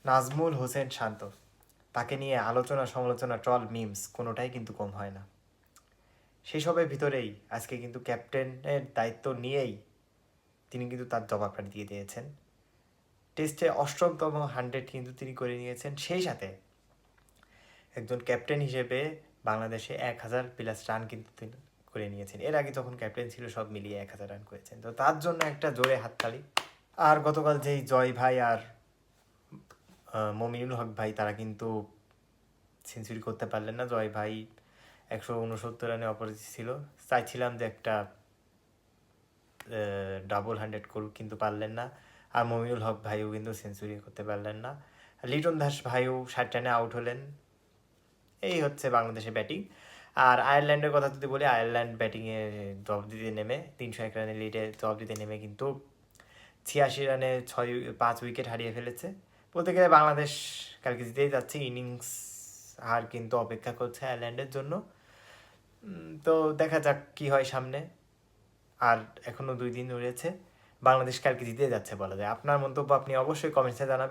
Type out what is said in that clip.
নাজমুল হোসেন শান্ত, তাকে নিয়ে আলোচনা সমালোচনা ট্রল মিমস কোনোটাই কিন্তু কম হয় না। সেসবের ভিতরেই আজকে কিন্তু ক্যাপ্টেনের দায়িত্ব নিয়েই তিনি কিন্তু তার জবাবটা দিয়ে দিয়েছেন। টেস্টে অষ্টমতম 100 কিন্তু তিনি করে নিয়েছেন, সেই সাথে একজন ক্যাপ্টেন হিসেবে বাংলাদেশে 1000+ রান কিন্তু তিনি করে নিয়েছেন। এর আগে যখন ক্যাপ্টেন ছিল সব মিলিয়ে 1000 রান করেছেন, তো তার জন্য একটা জোরে হাততালি। আর গতকাল যেই জয় ভাই আর মমিনুল হক ভাই, তারা কিন্তু সেঞ্চুরি করতে পারলেন না। জয় ভাই 169 রানে অপরাজিত ছিল, চাইছিলাম যে একটা ডাবল 100 করুক, কিন্তু পারলেন না। আর মমিনুল হক ভাইও কিন্তু সেঞ্চুরি করতে পারলেন না। লিটন দাস ভাইও 60 রানে আউট হলেন। এই হচ্ছে বাংলাদেশের ব্যাটিং। আর আয়ারল্যান্ডের কথা যদি বলি, আয়ারল্যান্ড ব্যাটিংয়ে জবাব দিতে নেমে 301 রানের লিডে জবাব দিতে নেমে কিন্তু 86 রানে 5 উইকেট হারিয়ে ফেলেছে। বলতে গেলে বাংলাদেশ কালকে জিতেই যাচ্ছে। ইনিংস হার কিন্তু অপেক্ষা করছে আয়ারল্যান্ডের জন্য। তো দেখা যাক কি হয় সামনে। আর এখনও 2 দিন রয়েছে। বাংলাদেশ কালকে জিতে যাচ্ছে বলা যায়। আপনার মন্তব্য আপনি অবশ্যই কমেন্টসে জানাবেন।